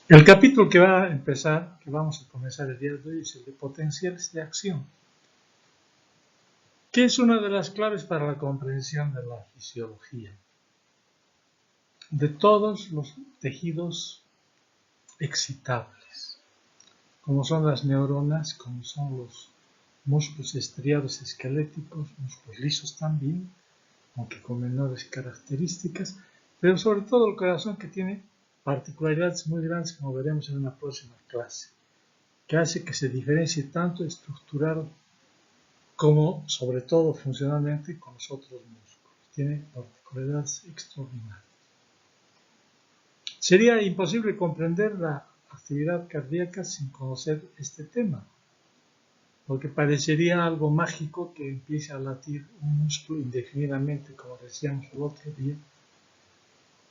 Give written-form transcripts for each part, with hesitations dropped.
El capítulo que vamos a comenzar el día de hoy es el de potenciales de acción, que es una de las claves para la comprensión de la fisiología de todos los tejidos excitables, como son las neuronas, como son los músculos estriados esqueléticos, músculos lisos también, aunque con menores características, pero sobre todo el corazón, que tiene particularidades muy grandes, como veremos en una próxima clase, que hace que se diferencie tanto estructural como, sobre todo, funcionalmente con los otros músculos. Tiene particularidades extraordinarias. Sería imposible comprender la actividad cardíaca sin conocer este tema, porque parecería algo mágico que empiece a latir un músculo indefinidamente, como decíamos el otro día,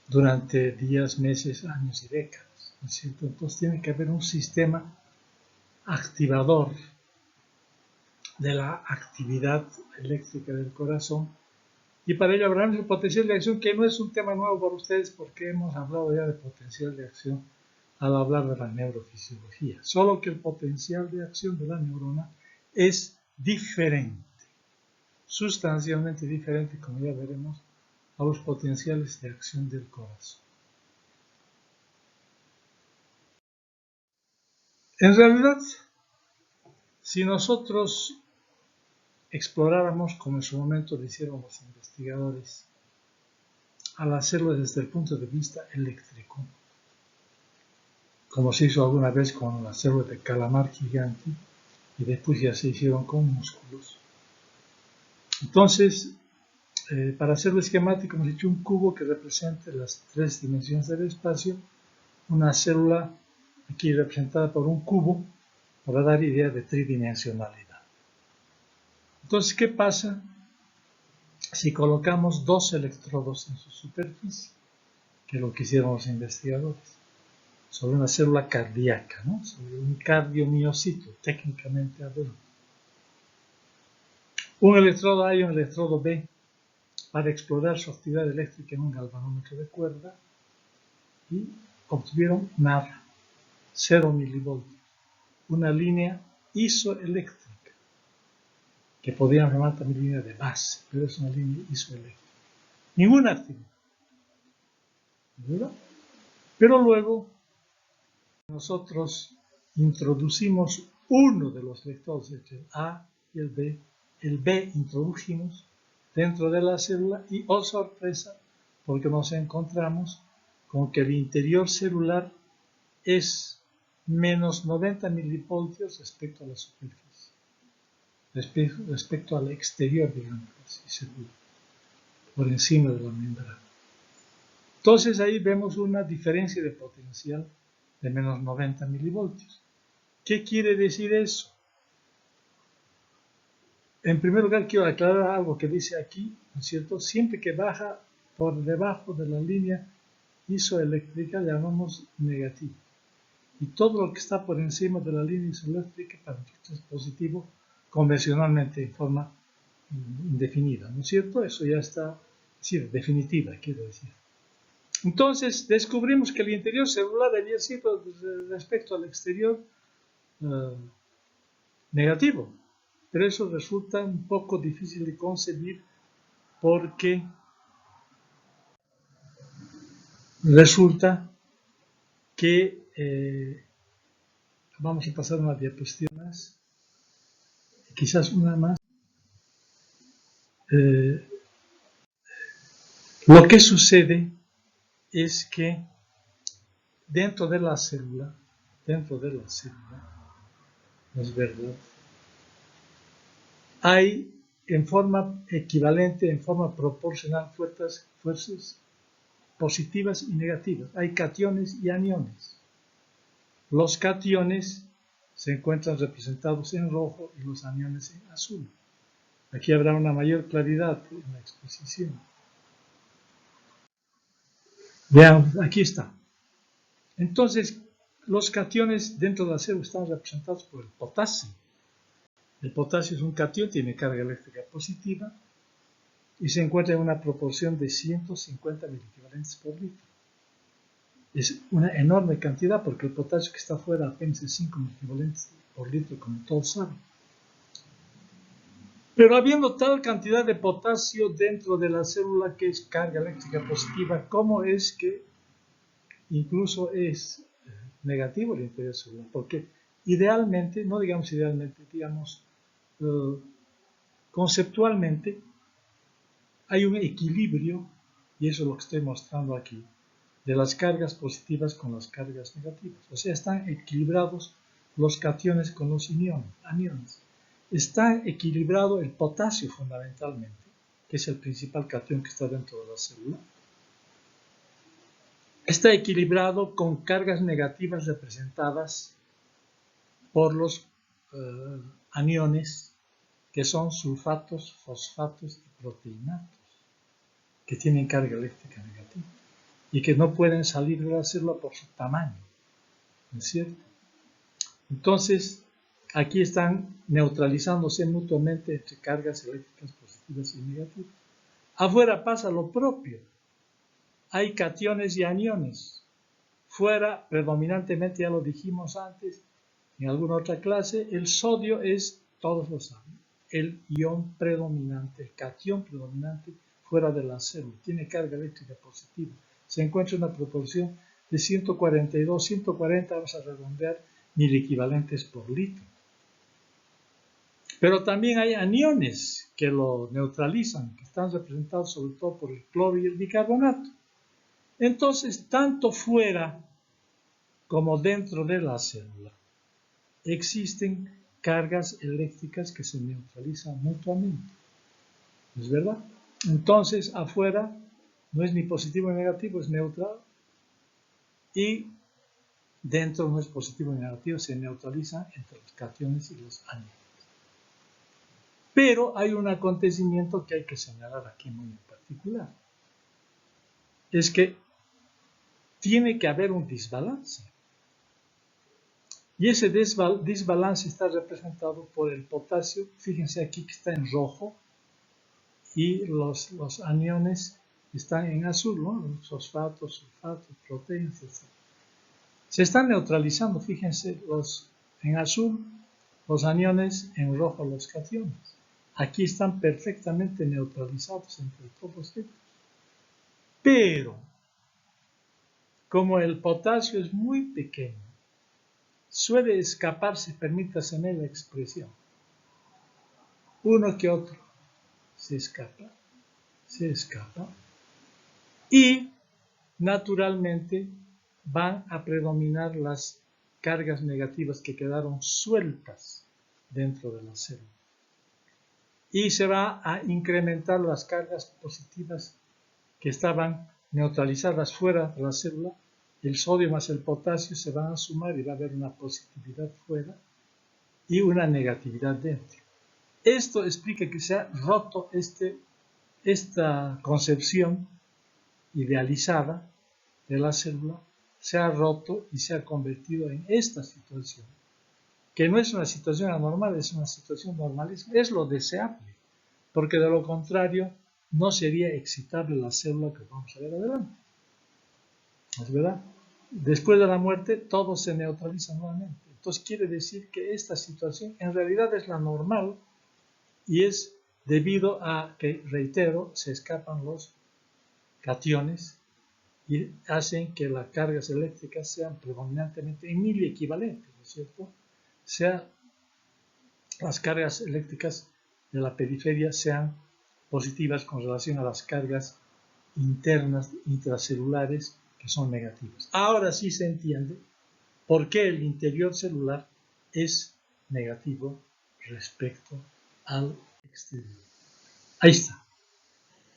durante días, meses, años y décadas, ¿no es cierto? Entonces tiene que haber un sistema activador de la actividad eléctrica del corazón, y para ello hablamos del potencial de acción, que no es un tema nuevo para ustedes, porque hemos hablado ya de potencial de acción al hablar de la neurofisiología, solo que el potencial de acción de la neurona es diferente, sustancialmente diferente, como ya veremos, a los potenciales de acción del corazón. En realidad, si nosotros exploráramos, como en su momento lo hicieron los investigadores, a las células desde el punto de vista eléctrico, como se hizo alguna vez con las células de calamar gigante, y después ya se hicieron con músculos. Entonces, para hacerlo esquemático, hemos hecho un cubo que represente las tres dimensiones del espacio, una célula aquí representada por un cubo, para dar idea de tridimensionalidad. Entonces, ¿qué pasa si colocamos dos electrodos en su superficie? Que es lo que hicieron los investigadores, sobre una célula cardíaca, ¿no? Sobre un cardiomiocito, técnicamente hablando. Un electrodo A y un electrodo B, para explorar su actividad eléctrica en un galvanómetro de cuerda, y obtuvieron nada, 0 milivoltios, una línea isoeléctrica, que podrían llamar también línea de base, pero es una línea isoeléctrica. Ninguna actividad, ¿verdad? Pero luego nosotros introducimos uno de los electrodos, entre el A y el B introdujimos dentro de la célula, y oh sorpresa, porque nos encontramos con que el interior celular es menos 90 milivoltios respecto a la superficie, respecto al exterior, digamos así, celular, por encima de la membrana. Entonces ahí vemos una diferencia de potencial de menos 90 milivoltios. ¿Qué quiere decir eso? En primer lugar, quiero aclarar algo que dice aquí, ¿no es cierto? Siempre que baja por debajo de la línea isoeléctrica, llamamos negativo. Y todo lo que está por encima de la línea isoeléctrica, para nosotros es positivo, convencionalmente en forma indefinida, ¿no es cierto? Eso ya está, es decir, definitiva, quiero decir. Entonces, descubrimos que el interior celular había sido, respecto al exterior, negativo. Pero eso resulta un poco difícil de concebir, porque resulta que, vamos a pasar una diapositiva más, quizás una más. Lo que sucede es que dentro de la célula, ¿no es verdad?, hay en forma equivalente, en forma proporcional, fuerzas positivas y negativas. Hay cationes y aniones. Los cationes se encuentran representados en rojo y los aniones en azul. Aquí habrá una mayor claridad en la exposición. Vean, aquí está. Entonces, los cationes dentro de la célula están representados por el potasio. El potasio es un catión, tiene carga eléctrica positiva y se encuentra en una proporción de 150 milliequivalentes por litro. Es una enorme cantidad porque el potasio que está afuera apenas es 5 equivalentes por litro, como todos saben. Pero habiendo tal cantidad de potasio dentro de la célula que es carga eléctrica positiva, ¿cómo es que incluso es negativo el interior celular? Porque idealmente, no digamos idealmente, digamos conceptualmente, hay un equilibrio, y eso es lo que estoy mostrando aquí, de las cargas positivas con las cargas negativas. O sea, están equilibrados los cationes con los aniones. Está equilibrado el potasio fundamentalmente, que es el principal cation que está dentro de la célula. Está equilibrado con cargas negativas representadas por los aniones, que son sulfatos, fosfatos y proteinatos, que tienen carga eléctrica negativa y que no pueden salir de la célula por su tamaño, ¿no es cierto? Entonces, aquí están neutralizándose mutuamente entre cargas eléctricas positivas y negativas. Afuera pasa lo propio. Hay cationes y aniones. Fuera, predominantemente, ya lo dijimos antes, en alguna otra clase, el sodio es, todos lo saben, el ion predominante, el cation predominante fuera de la célula. Tiene carga eléctrica positiva. Se encuentra en una proporción de 142, 140, vamos a redondear, mil equivalentes por litro. Pero también hay aniones que lo neutralizan, que están representados sobre todo por el cloro y el bicarbonato. Entonces, tanto fuera como dentro de la célula, existen cargas eléctricas que se neutralizan mutuamente. ¿Es verdad? Entonces, afuera no es ni positivo ni negativo, es neutral. Y dentro no es positivo ni negativo, se neutraliza entre los cationes y los aniones. Pero hay un acontecimiento que hay que señalar aquí muy en particular. Es que tiene que haber un desbalance. Y ese desbalance está representado por el potasio. Fíjense aquí que está en rojo y los aniones están en azul, ¿no? Los fosfatos, sulfatos, proteínas, etc. Se están neutralizando, fíjense, en azul los aniones, en rojo los cationes. Aquí están perfectamente neutralizados entre todos ellos. Pero, como el potasio es muy pequeño, suele escaparse, permítaseme la expresión, uno que otro se escapa, y naturalmente van a predominar las cargas negativas que quedaron sueltas dentro de la célula. Y se va a incrementar las cargas positivas que estaban neutralizadas fuera de la célula. El sodio más el potasio se van a sumar y va a haber una positividad fuera y una negatividad dentro. Esto explica que se ha roto esta concepción idealizada de la célula, se ha roto y se ha convertido en esta situación, que no es una situación anormal, es una situación normalísima, es lo deseable, porque de lo contrario no sería excitable la célula que vamos a ver adelante. ¿Es verdad? Después de la muerte todo se neutraliza nuevamente. Entonces quiere decir que esta situación en realidad es la normal y es debido a que, reitero, se escapan los cationes y hacen que las cargas eléctricas sean predominantemente en mil equivalentes, ¿no es cierto? Sea las cargas eléctricas de la periferia sean positivas con relación a las cargas internas intracelulares que son negativas. Ahora sí se entiende por qué el interior celular es negativo respecto al exterior. Ahí está.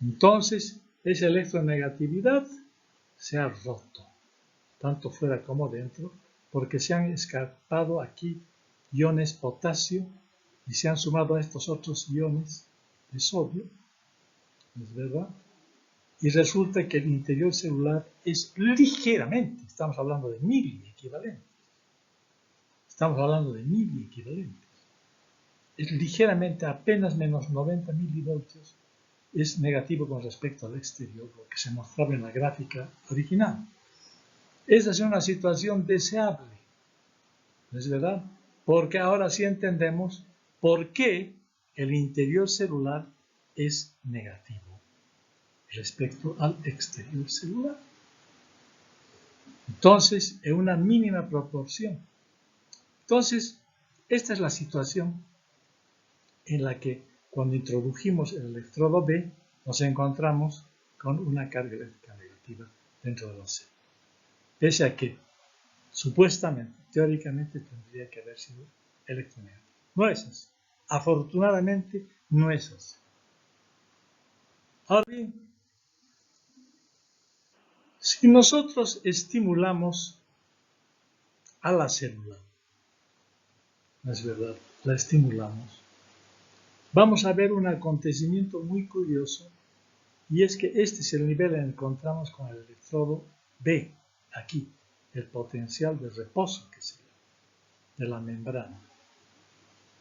Entonces, esa electronegatividad se ha roto, tanto fuera como dentro, porque se han escapado aquí iones potasio y se han sumado a estos otros iones de sodio, ¿es verdad? Y resulta que el interior celular es ligeramente, estamos hablando de mil equivalentes, es ligeramente, apenas menos 90 milivoltios, es negativo con respecto al exterior, lo que se mostraba en la gráfica original. Esa es una situación deseable, ¿no es verdad? Porque ahora sí entendemos por qué el interior celular es negativo respecto al exterior celular. Entonces, en una mínima proporción. Entonces, esta es la situación en la que cuando introdujimos el electrodo B, nos encontramos con una carga eléctrica negativa dentro de la célula. Pese a que, supuestamente, teóricamente, tendría que haber sido electronegativo. No es así. Afortunadamente, no es así. Ahora bien, si nosotros estimulamos a la célula, no es verdad, la estimulamos, vamos a ver un acontecimiento muy curioso, y es que este es el nivel en el que encontramos con el electrodo B, aquí, el potencial de reposo que se llama, de la membrana.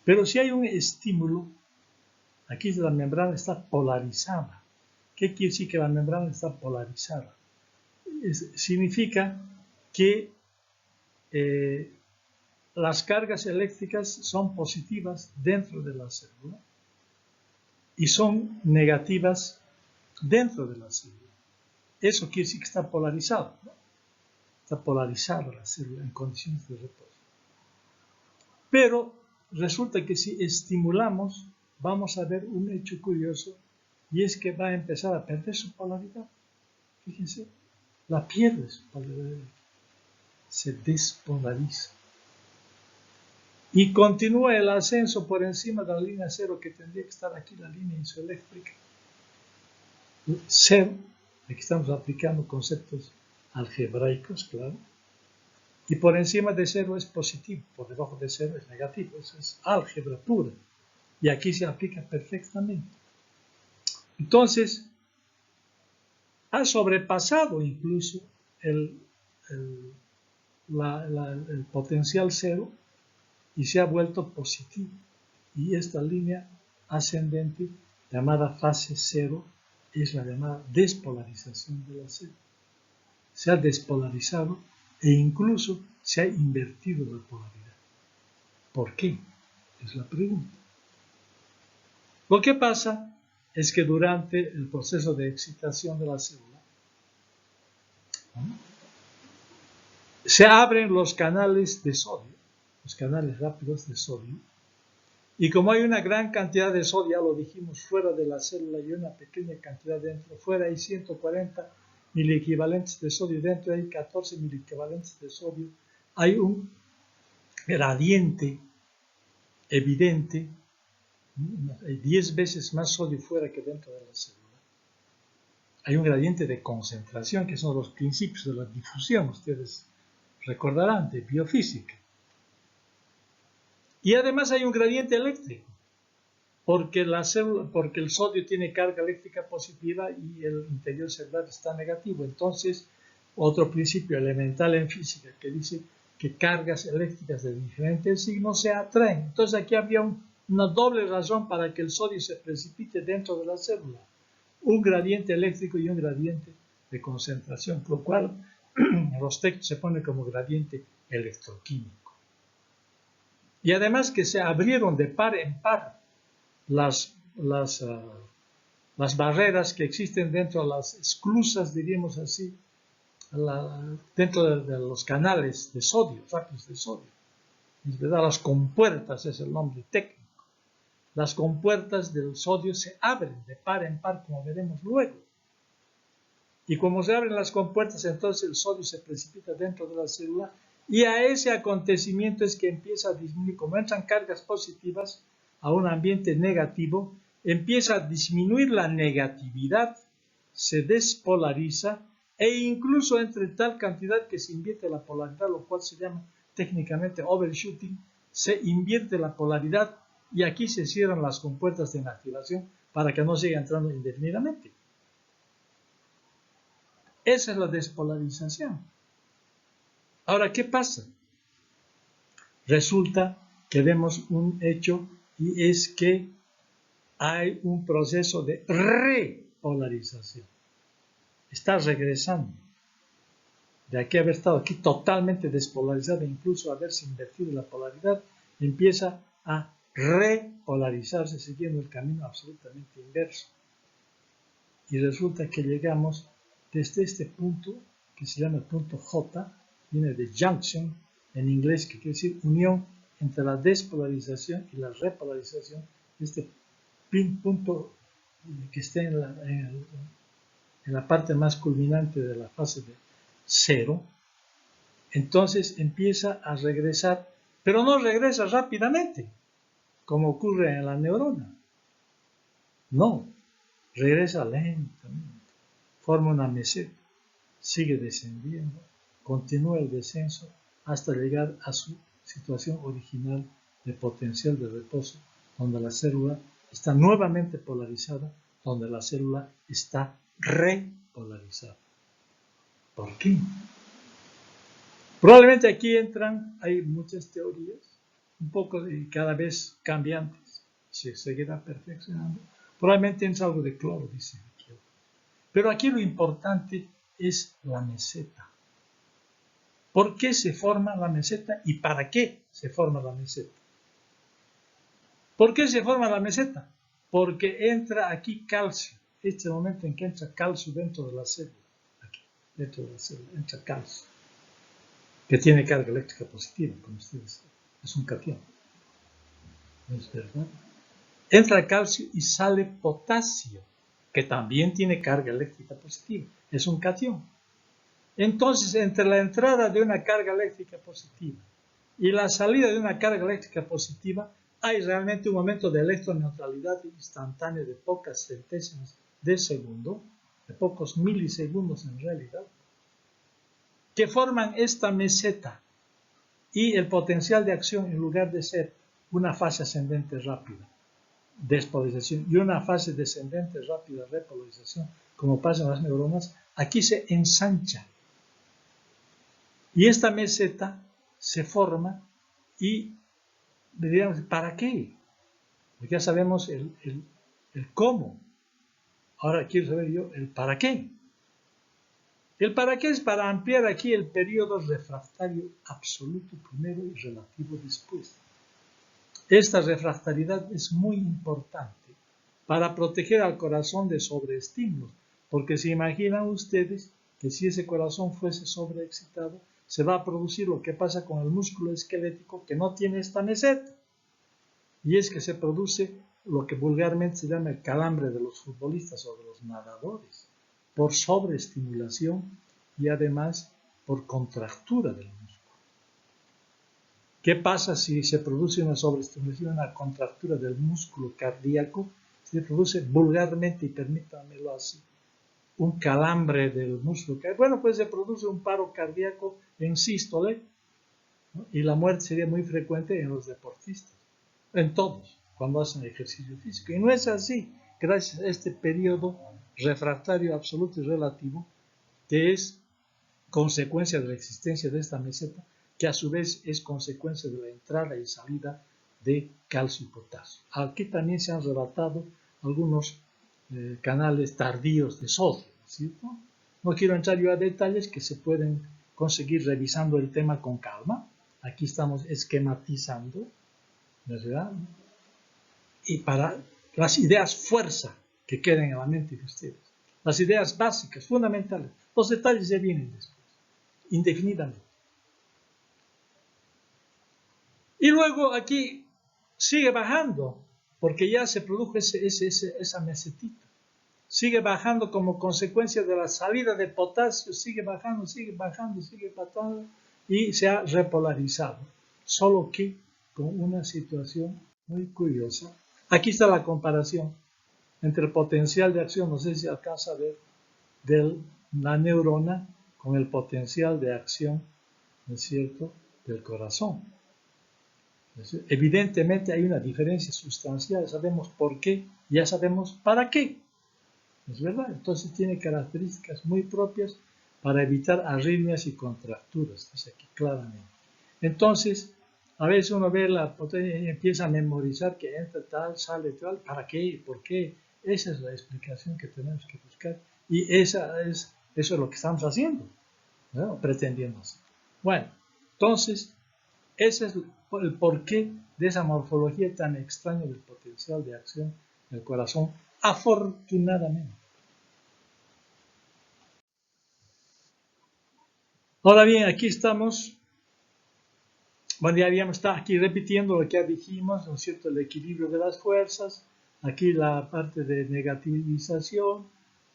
Pero si hay un estímulo, aquí la membrana está polarizada. ¿Qué quiere decir que la membrana está polarizada? Significa que las cargas eléctricas son positivas dentro de la célula y son negativas dentro de la célula. Eso quiere decir que está polarizado, ¿no? Está polarizada la célula en condiciones de reposo. Pero resulta que si estimulamos, vamos a ver un hecho curioso, y es que va a empezar a perder su polaridad. Fíjense, la pierde su polaridad, se despolariza. Y continúa el ascenso por encima de la línea cero, que tendría que estar aquí, la línea isoeléctrica. Cero, aquí estamos aplicando conceptos algebraicos, claro. Y por encima de cero es positivo, por debajo de cero es negativo. Eso es álgebra pura. Y aquí se aplica perfectamente. Entonces, ha sobrepasado incluso el potencial cero y se ha vuelto positivo. Y esta línea ascendente, llamada fase cero, es la llamada despolarización de la célula. Se ha despolarizado e incluso se ha invertido la polaridad. ¿Por qué? Es la pregunta. Lo que pasa es que durante el proceso de excitación de la célula, se abren los canales de sodio, los canales rápidos de sodio, y como hay una gran cantidad de sodio, ya lo dijimos, fuera de la célula y una pequeña cantidad dentro, fuera hay 140 miliequivalentes de sodio, dentro hay 14 miliequivalentes de sodio, hay un gradiente evidente, hay 10 veces más sodio fuera que dentro de la célula. Hay un gradiente de concentración, que son los principios de la difusión, ustedes recordarán, de biofísica. Y además hay un gradiente eléctrico, porque el sodio tiene carga eléctrica positiva y el interior celular está negativo. Entonces, otro principio elemental en física que dice que cargas eléctricas de diferentes signos se atraen. Entonces aquí había una doble razón para que el sodio se precipite dentro de la célula. Un gradiente eléctrico y un gradiente de concentración, lo cual en los textos se pone como gradiente electroquímico. Y además que se abrieron de par en par las barreras que existen dentro de las esclusas, diríamos así, dentro de los canales de sodio, rápidos de sodio. Es verdad, las compuertas es el nombre técnico. Las compuertas del sodio se abren de par en par, como veremos luego. Y como se abren las compuertas, entonces el sodio se precipita dentro de la célula, y a ese acontecimiento es que empieza a disminuir. Como entran cargas positivas a un ambiente negativo, empieza a disminuir la negatividad, se despolariza, e incluso entre tal cantidad que se invierte la polaridad, lo cual se llama técnicamente overshooting, se invierte la polaridad, y aquí se cierran las compuertas de inactivación para que no siga entrando indefinidamente. Esa es la despolarización. Ahora, ¿qué pasa? Resulta que vemos un hecho, y es que hay un proceso de repolarización. Está regresando. de aquí haber estado aquí totalmente despolarizada, incluso haberse invertido la polaridad, empieza a repolarizarse siguiendo el camino absolutamente inverso. Y resulta que llegamos desde este punto, que se llama el punto J, viene de junction, en inglés, que quiere decir unión entre la despolarización y la repolarización, este punto que está en la parte más culminante de la fase de cero. Entonces empieza a regresar, pero no regresa rápidamente, como ocurre en la neurona. No, regresa lentamente, forma una meseta, sigue descendiendo, continúa el descenso hasta llegar a su situación original de potencial de reposo, donde la célula está nuevamente polarizada, donde la célula está repolarizada. ¿Por qué? Probablemente aquí hay muchas teorías, un poco de cada vez cambiantes, se seguirá perfeccionando. Probablemente es algo de cloro, dice aquí. Pero aquí lo importante es la meseta. ¿Por qué se forma la meseta y para qué se forma la meseta? ¿Por qué se forma la meseta? Porque entra aquí calcio. Este es el momento en que entra calcio dentro de la célula. Aquí, dentro de la célula, entra calcio, que tiene carga eléctrica positiva, como ustedes saben. Es un catión. ¿No es verdad? Entra calcio y sale potasio, que también tiene carga eléctrica positiva. Es un catión. Entonces, entre la entrada de una carga eléctrica positiva y la salida de una carga eléctrica positiva, hay realmente un momento de electroneutralidad instantánea de pocas centésimas de segundo, de pocos milisegundos en realidad, que forman esta meseta y el potencial de acción, en lugar de ser una fase ascendente rápida, despolarización, y una fase descendente rápida, repolarización, como pasa en las neuronas, aquí se ensancha. Y esta meseta se forma y diríamos, ¿para qué? Porque ya sabemos el cómo. Ahora quiero saber yo el para qué. El para qué es para ampliar aquí el periodo refractario absoluto primero y relativo después. Esta refractariedad es muy importante para proteger al corazón de sobreestímulos, porque se imaginan ustedes que si ese corazón fuese sobreexcitado, se va a producir lo que pasa con el músculo esquelético que no tiene esta meseta. Y es que se produce lo que vulgarmente se llama el calambre de los futbolistas o de los nadadores, por sobreestimulación y además por contractura del músculo. ¿Qué pasa si se produce una sobreestimulación, una contractura del músculo cardíaco? Se produce vulgarmente, y permítanmelo así, un calambre del músculo cardíaco. Bueno, pues se produce un paro cardíaco en sístole, ¿no? Y la muerte sería muy frecuente en los deportistas, en todos, cuando hacen ejercicio físico. Y no es así, gracias a este periodo refractario absoluto y relativo, que es consecuencia de la existencia de esta meseta, que a su vez es consecuencia de la entrada y salida de calcio y potasio. Aquí también se han relatado algunos canales tardíos de sodio, ¿cierto? No quiero entrar yo a detalles que se pueden conseguir revisando el tema con calma. Aquí estamos esquematizando, ¿verdad? Y para las ideas fuerza que queden en la mente de ustedes, las ideas básicas, fundamentales, los detalles ya vienen después, indefinidamente. Y luego aquí sigue bajando, porque ya se produjo esa mesetita. Sigue bajando como consecuencia de la salida de potasio, sigue bajando, y se ha repolarizado. Solo que con una situación muy curiosa. Aquí está la comparación entre el potencial de acción, no sé si alcanza a ver, de la neurona con el potencial de acción, ¿no es cierto?, del corazón. Evidentemente hay una diferencia sustancial, sabemos por qué, ya sabemos para qué. ¿Es verdad? Entonces tiene características muy propias para evitar arritmias y contracturas, dice aquí claramente. Entonces, a veces uno ve la potencia y empieza a memorizar que entra tal, sale tal, ¿para qué? ¿Por qué? Esa es la explicación que tenemos que buscar y eso es lo que estamos haciendo. ¿no? Pretendiéndose. Bueno, entonces, ese es el porqué de esa morfología tan extraña del potencial de acción del corazón, afortunadamente. Ahora bien, aquí estamos, bueno, ya habíamos estado aquí repitiendo lo que ya dijimos, ¿no es cierto?, el equilibrio de las fuerzas, aquí la parte de negativización,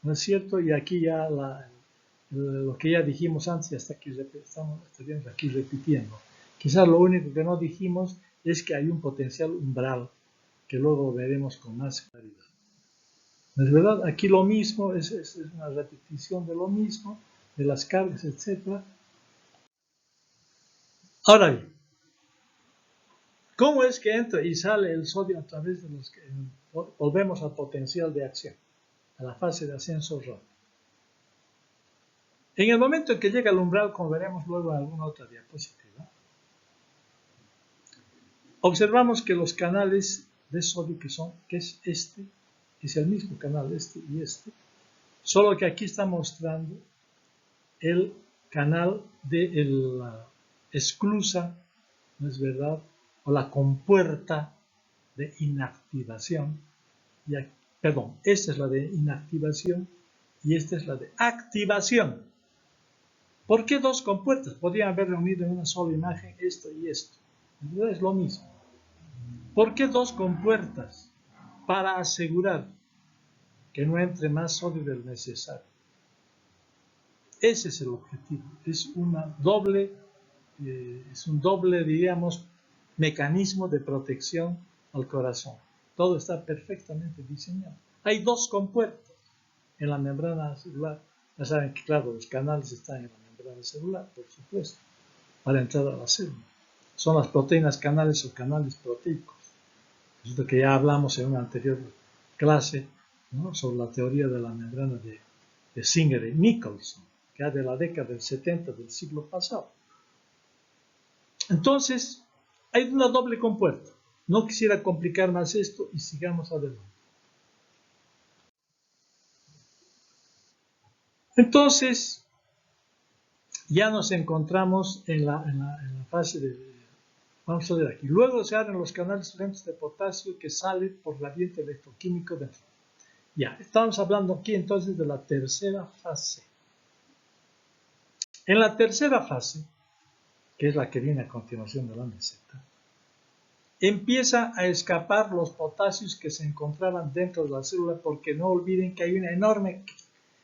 ¿no es cierto?, y aquí ya lo que ya dijimos antes, hasta aquí estamos aquí repitiendo. Quizás lo único que no dijimos es que hay un potencial umbral, que luego veremos con más claridad. ¿No es verdad? Aquí lo mismo, es una repetición de lo mismo, de las cargas, etc. Ahora bien, ¿cómo es que entra y sale el sodio a través de los que volvemos al potencial de acción, a la fase de ascenso rápido? En el momento en que llega al umbral, como veremos luego en alguna otra diapositiva, observamos que los canales de sodio que es este, es el mismo canal este y este, solo que aquí está mostrando el canal de la esclusa, ¿no es verdad?, o la compuerta de inactivación. Perdón, esta es la de inactivación y esta es la de activación. ¿Por qué dos compuertas? Podrían haber reunido en una sola imagen esto y esto. En realidad es lo mismo. ¿Por qué dos compuertas? Para asegurar que no entre más sodio del necesario. Ese es el objetivo. Es un doble, diríamos, mecanismo de protección al corazón. Todo está perfectamente diseñado. Hay dos compuertas en la membrana celular. Ya saben que, claro, los canales están en la membrana celular, por supuesto, para entrar a la célula. Son las proteínas canales o canales proteicos. Es lo que ya hablamos en una anterior clase, ¿no?, sobre la teoría de la membrana de Singer y Nicholson, que es de la década del 70 del siglo pasado. Entonces, hay una doble compuerta. No quisiera complicar más esto y sigamos adelante. Entonces, ya nos encontramos en la fase de... Vamos a ver aquí. Luego se abren los canales lentos de potasio que salen por gradiente electroquímico dentro. Ya, estamos hablando aquí entonces de la tercera fase. En la tercera fase, que es la que viene a continuación de la meseta, empieza a escapar los potasios que se encontraban dentro de la célula, porque no olviden que hay una enorme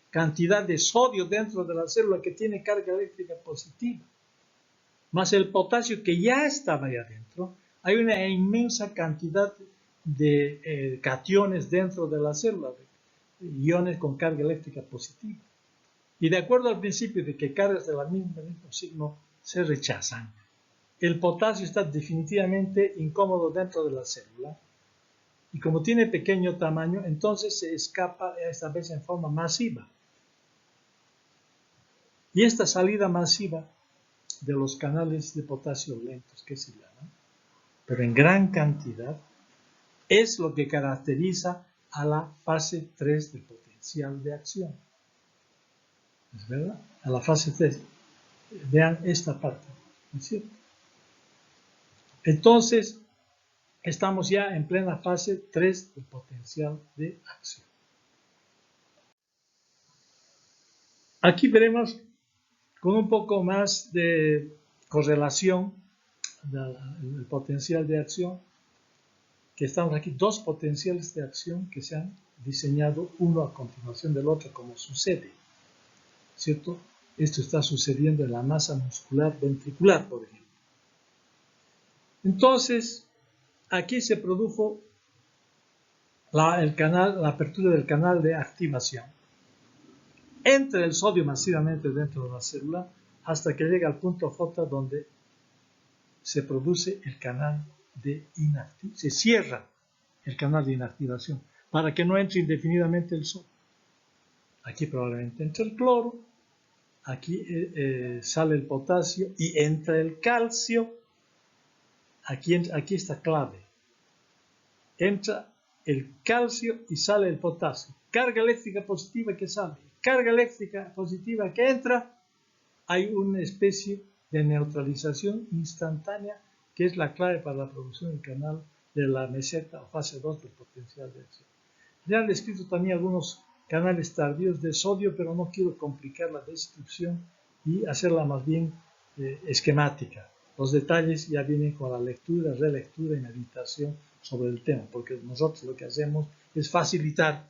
cantidad de sodio dentro de la célula que tiene carga eléctrica positiva. Más el potasio que ya estaba ahí adentro, hay una inmensa cantidad de cationes dentro de la célula, de iones con carga eléctrica positiva. Y de acuerdo al principio de que cargas del mismo signo se rechazan, el potasio está definitivamente incómodo dentro de la célula y como tiene pequeño tamaño, entonces se escapa esta vez en forma masiva. Y esta salida masiva de los canales de potasio lentos, que se llaman, pero en gran cantidad, es lo que caracteriza a la fase 3 del potencial de acción. ¿Es verdad? A la fase 3. Vean esta parte, ¿no es cierto? Entonces, estamos ya en plena fase 3 del potencial de acción. Aquí veremos con un poco más de correlación del potencial de acción, que estamos aquí, dos potenciales de acción que se han diseñado uno a continuación del otro, como sucede, ¿cierto? Esto está sucediendo en la masa muscular ventricular, por ejemplo. Entonces, aquí se produjo la apertura del canal de activación. Entra el sodio masivamente dentro de la célula hasta que llega al punto J donde se produce el canal de inactivación. Se cierra el canal de inactivación para que no entre indefinidamente el sodio. Aquí probablemente entra el cloro, aquí sale el potasio y entra el calcio. Aquí está clave. Entra el calcio y sale el potasio. Carga eléctrica positiva que sale. Carga eléctrica positiva que entra. hay una especie de neutralización instantánea que es la clave para la producción del canal de la meseta o fase 2 del potencial de acción. Ya han descrito también algunos canales tardíos de sodio, pero no quiero complicar la descripción y hacerla más bien esquemática. Los detalles ya vienen con la lectura, relectura y meditación sobre el tema, porque nosotros lo que hacemos es facilitar,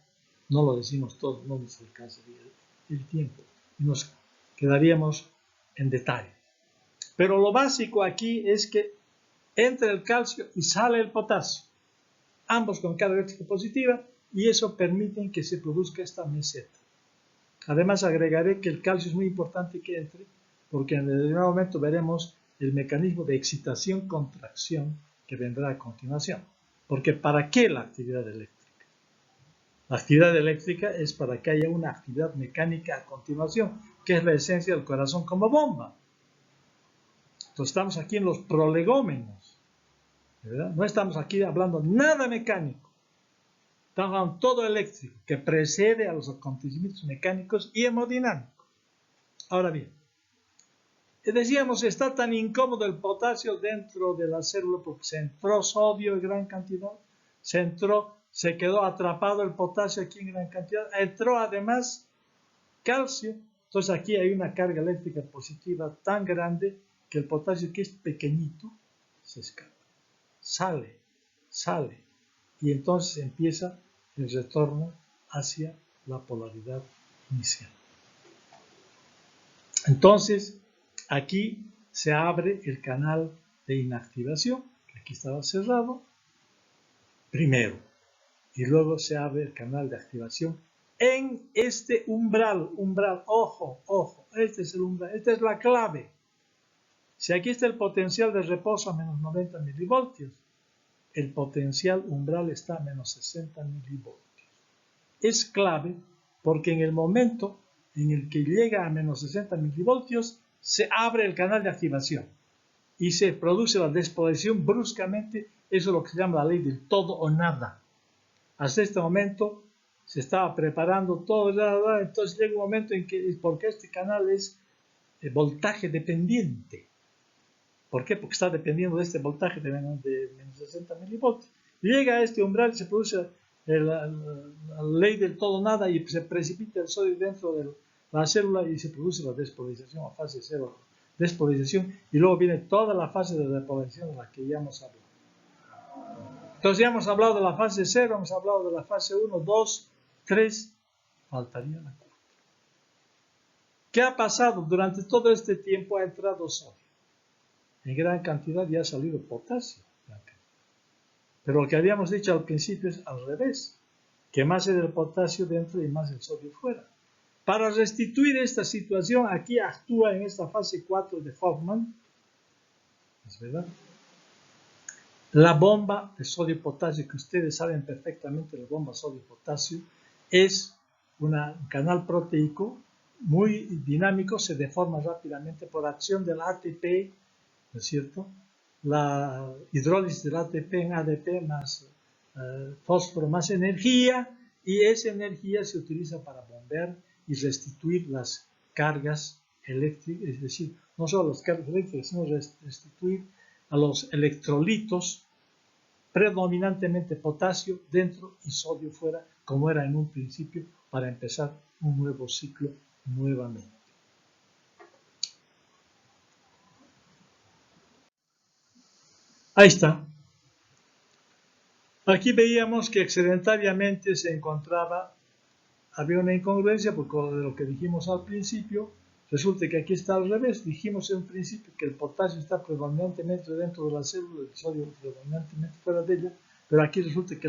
no lo decimos todo, no nos alcanzaría el tiempo, y nos quedaríamos en detalle. Pero lo básico aquí es que entra el calcio y sale el potasio, ambos con carga eléctrica positiva, y eso permite que se produzca esta meseta. Además agregaré que el calcio es muy importante que entre, porque en determinado momento veremos el mecanismo de excitación-contracción que vendrá a continuación. Porque ¿para qué la actividad eléctrica? La actividad eléctrica es para que haya una actividad mecánica a continuación, que es la esencia del corazón como bomba. Entonces estamos aquí en los prolegómenos, ¿verdad? No estamos aquí hablando nada mecánico. Estamos hablando todo eléctrico, que precede a los acontecimientos mecánicos y hemodinámicos. Ahora bien, decíamos, está tan incómodo el potasio dentro de la célula porque se entró sodio en gran cantidad, se quedó atrapado el potasio aquí en gran cantidad, entró además calcio, entonces aquí hay una carga eléctrica positiva tan grande que el potasio, que es pequeñito, se escapa, sale, y entonces empieza el retorno hacia la polaridad inicial. Entonces, aquí se abre el canal de inactivación, que aquí estaba cerrado, primero, y luego se abre el canal de activación en este umbral, ojo, este es el umbral, esta es la clave. Si aquí está el potencial de reposo a menos 90 milivoltios, el potencial umbral está a menos 60 milivoltios. Es clave porque en el momento en el que llega a menos 60 milivoltios, se abre el canal de activación y se produce la despolarización bruscamente. Eso es lo que se llama la ley del todo o nada. Hasta este momento se estaba preparando todo, entonces llega un momento en que, porque este canal es voltaje dependiente. ¿Por qué? Porque está dependiendo de este voltaje de menos 60 milivoltios. Llega a este umbral y se produce la ley del todo nada y se precipita el sodio dentro de la célula y se produce la despolarización a fase 0, despolarización, y luego viene toda la fase de repolarización de la que ya hemos hablado. Entonces ya hemos hablado de la fase 0, hemos hablado de la fase 1, 2, 3, faltaría la 4. ¿Qué ha pasado? Durante todo este tiempo ha entrado sodio. En gran cantidad ya ha salido potasio. Pero lo que habíamos dicho al principio es al revés, que más es el potasio dentro y más el sodio fuera. Para restituir esta situación, aquí actúa en esta fase 4 de Hoffman, ¿es verdad? La bomba de sodio-potasio, que ustedes saben perfectamente, la bomba sodio-potasio, es un canal proteico muy dinámico, se deforma rápidamente por acción del ATP, ¿no es cierto? La hidrólisis del ATP en ADP más fósforo más energía, y esa energía se utiliza para bombear y restituir las cargas eléctricas, es decir, no solo las cargas eléctricas, sino restituir a los electrolitos, predominantemente potasio dentro y sodio fuera, como era en un principio, para empezar un nuevo ciclo nuevamente. Ahí está. Aquí veíamos que excedentariamente se encontraba, había una incongruencia porque de lo que dijimos al principio, resulta que aquí está al revés. Dijimos en un principio que el potasio está predominantemente dentro de la célula, el sodio predominantemente fuera de ella, pero aquí resulta que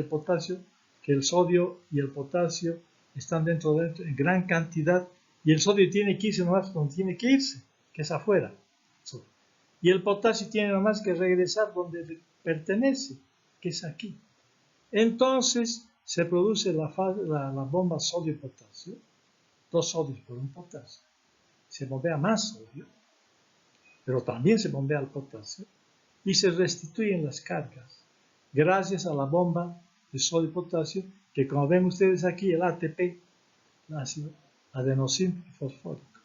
el sodio y el potasio están dentro en gran cantidad, y el sodio tiene que irse nomás donde tiene que irse, que es afuera. Y el potasio tiene nomás que regresar donde pertenece, que es aquí. Entonces se produce la bomba sodio-potasio, 2 sodios por un potasio. Se bombea más sodio, pero también se bombea el potasio, y se restituyen las cargas gracias a la bomba de sodio-potasio, que como ven ustedes aquí, el ATP, el ácido adenosín fosfórico,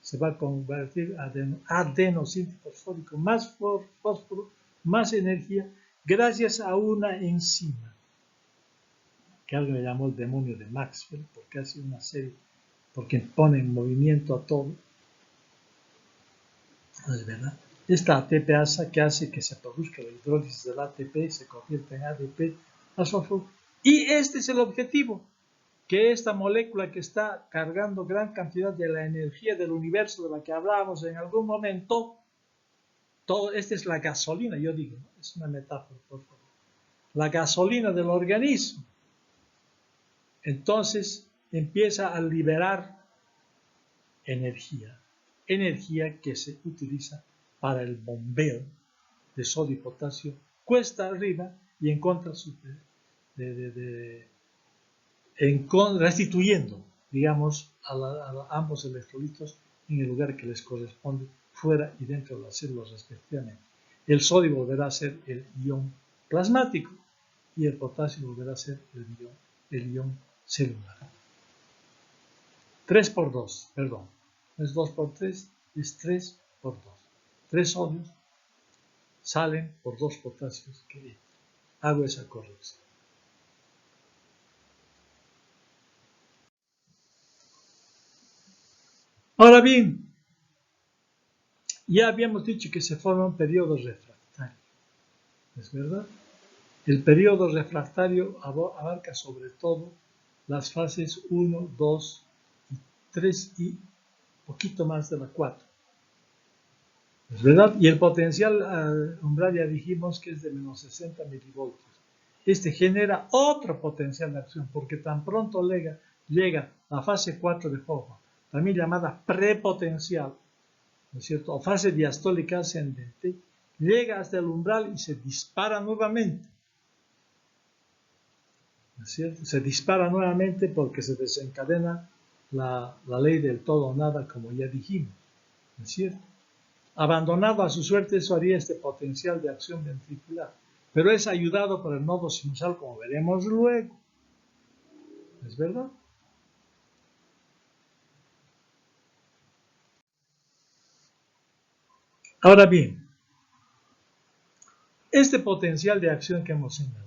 se va a convertir en adenosín fosfórico, más fósforo, más energía, gracias a una enzima, que alguien le llamó el demonio de Maxwell, porque hace una serie, porque pone en movimiento a todo. ¿No es verdad? Esta ATPasa que hace que se produzca la hidrólisis del ATP y se convierta en ADP, fósforo. Y este es el objetivo, que esta molécula que está cargando gran cantidad de la energía del universo de la que hablábamos en algún momento, esta es la gasolina, yo digo, ¿no? Es una metáfora, por favor. La gasolina del organismo. Entonces empieza a liberar energía que se utiliza para el bombeo de sodio y potasio cuesta arriba y en contra restituyendo, digamos, a ambos electrolitos en el lugar que les corresponde, fuera y dentro de las células respectivamente. El sodio volverá a ser el ion plasmático y el potasio volverá a ser el ion celular. 3 por 2, perdón, no es 2 por 3, es 3 por 2. 3 sodios salen por 2 potasios que entran. Hago esa corrección. Ahora bien, ya habíamos dicho que se forman periodos refractarios, ¿es verdad? El periodo refractario abarca sobre todo las fases 1, 2 y 3 y poquito más de la 4. ¿Es verdad? Y el potencial umbral ya dijimos que es de menos 60 milivoltios. Este genera otro potencial de acción porque tan pronto llega a fase 4 de Hofmann, también llamada prepotencial, ¿no es cierto? O fase diastólica ascendente, llega hasta el umbral y se dispara nuevamente. ¿No es cierto? Se dispara nuevamente porque se desencadena la ley del todo o nada, como ya dijimos. ¿No es cierto? Abandonado a su suerte, eso haría este potencial de acción ventricular, pero es ayudado por el nodo sinusal, como veremos luego. ¿Es verdad? Ahora bien, este potencial de acción que hemos señalado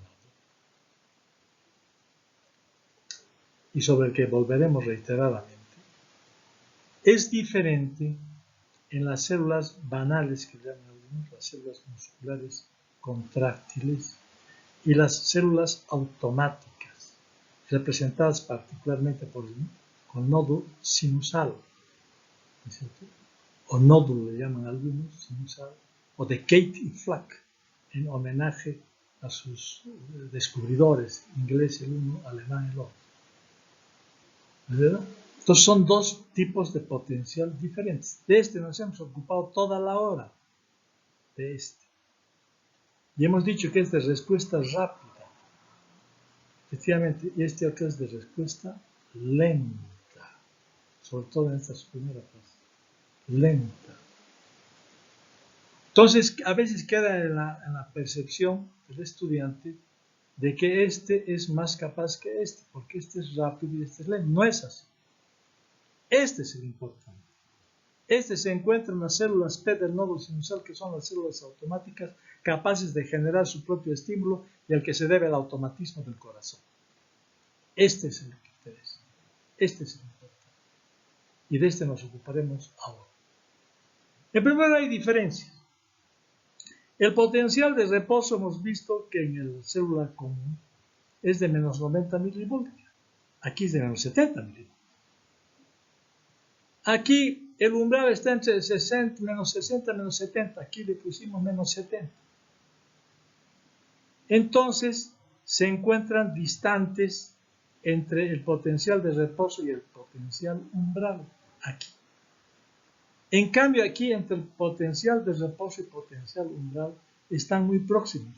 y sobre el que volveremos reiteradamente, es diferente en las células banales, que llaman algunos, las células musculares contráctiles, y las células automáticas, representadas particularmente con nodo sinusal, ¿no es cierto? O nódulo le llaman algunos, sinusal, o de Kate y Flack, en homenaje a sus descubridores, inglés el uno, alemán el otro. ¿Verdad? Entonces son dos tipos de potencial diferentes. De este nos hemos ocupado toda la hora, de este. Y hemos dicho que es de respuesta rápida. Efectivamente, este otro es de respuesta lenta, sobre todo en esta primera fase. Lenta. Entonces, a veces queda en la percepción del estudiante de que este es más capaz que este, porque este es rápido y este es lento. No es así. Este es el importante. Este se encuentra en las células P del nodo sinusal, que son las células automáticas capaces de generar su propio estímulo y al que se debe el automatismo del corazón. Este es el que interesa. Este es el importante. Y de este nos ocuparemos ahora. En primer lugar, hay diferencias. El potencial de reposo hemos visto que en la célula común es de menos 90 milivoltios. Aquí es de menos 70 milivoltios. Aquí el umbral está entre menos 60 y menos 70. Aquí le pusimos menos 70. Entonces se encuentran distantes entre el potencial de reposo y el potencial umbral. Aquí. En cambio, aquí entre el potencial de reposo y potencial umbral están muy próximos.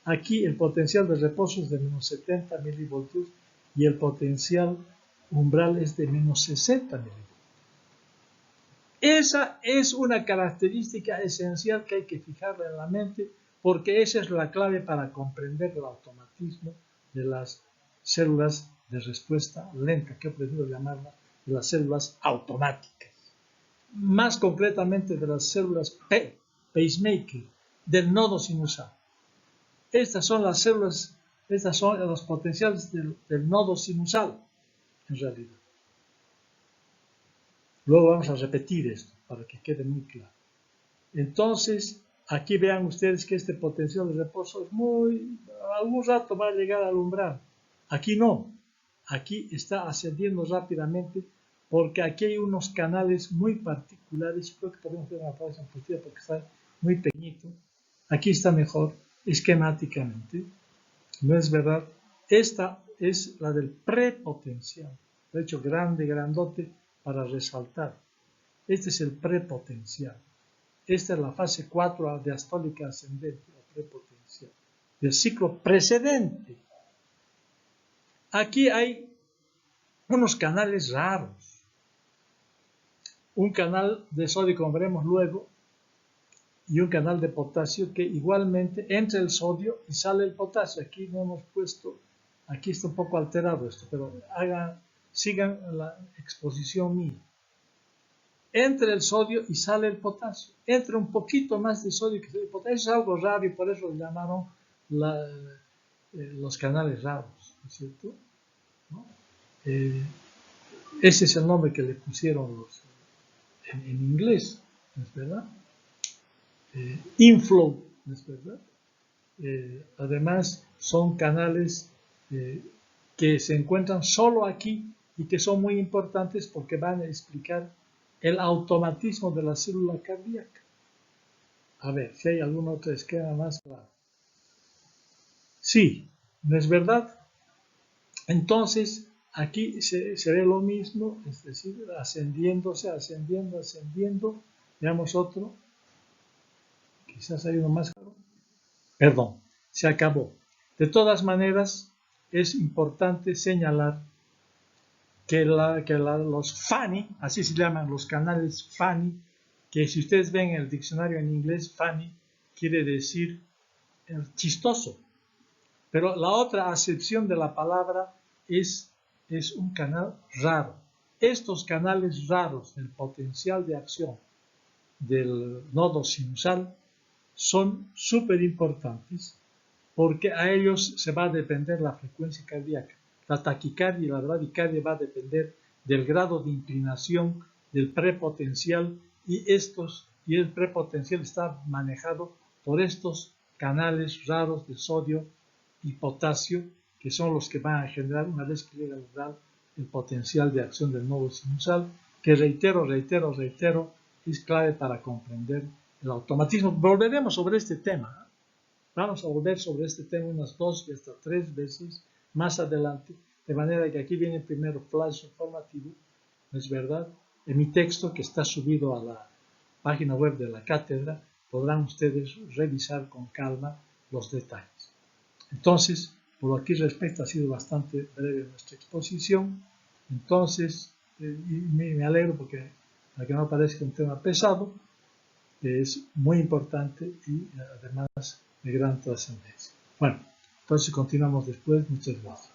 Aquí el potencial de reposo es de menos 70 milivoltios y el potencial umbral es de menos 60 milivoltios. Esa es una característica esencial que hay que fijarla en la mente porque esa es la clave para comprender el automatismo de las células de respuesta lenta, que he preferido llamarlas las células automáticas. más concretamente de las células pacemaker, del nodo sinusal. Estas son las células, estas son los potenciales del nodo sinusal, en realidad. Luego vamos a repetir esto para que quede muy claro. Entonces, aquí vean ustedes que este potencial de reposo es algún rato va a llegar al umbral. Aquí no, aquí está ascendiendo rápidamente porque aquí hay unos canales muy particulares. Creo que podemos ver una fase amplitud porque está muy pequeñito. Aquí está mejor esquemáticamente. ¿No es verdad? Esta es la del prepotencial. De hecho, grande, grandote para resaltar. Este es el prepotencial. Esta es la fase 4 diastólica ascendente, la prepotencial, del ciclo precedente. Aquí hay unos canales raros. Un canal de sodio, como veremos luego, y un canal de potasio que igualmente entra el sodio y sale el potasio. Aquí no hemos puesto, aquí está un poco alterado esto, pero sigan la exposición mía. Entra el sodio y sale el potasio. Entra un poquito más de sodio que sale el potasio. Eso es algo raro y por eso lo llamaron los canales raros, ¿no es cierto? ¿No? Ese es el nombre que le pusieron en inglés, ¿no es verdad? Inflow, ¿no es verdad? Además, son canales que se encuentran solo aquí y que son muy importantes porque van a explicar el automatismo de la célula cardíaca. A ver, si hay algún otro esquema más claro. Sí, ¿no es verdad? Entonces, aquí se ve lo mismo, es decir, ascendiendo. Veamos otro. Quizás hay uno más claro. Perdón, se acabó. De todas maneras, es importante señalar que los FANI, así se llaman los canales FANI, que si ustedes ven en el diccionario en inglés, FANI quiere decir chistoso. Pero la otra acepción de la palabra es un canal raro. Estos canales raros del potencial de acción del nodo sinusal son súper importantes porque a ellos se va a depender la frecuencia cardíaca. La taquicardia y la bradicardia va a depender del grado de inclinación del prepotencial y el prepotencial está manejado por estos canales raros de sodio y potasio que son los que van a generar, una vez que llega al umbral, el potencial de acción del nodo sinusal, que reitero, es clave para comprender el automatismo. Volveremos sobre este tema. Vamos a volver sobre este tema unas 2 y hasta 3 veces más adelante, de manera que aquí viene el primer flash informativo, ¿no es verdad? En mi texto que está subido a la página web de la cátedra, podrán ustedes revisar con calma los detalles. Entonces, por lo que respecta, ha sido bastante breve nuestra exposición. Entonces, me alegro porque, para que no parezca un tema pesado, es muy importante y además de gran trascendencia. Bueno, entonces continuamos después. Muchas gracias.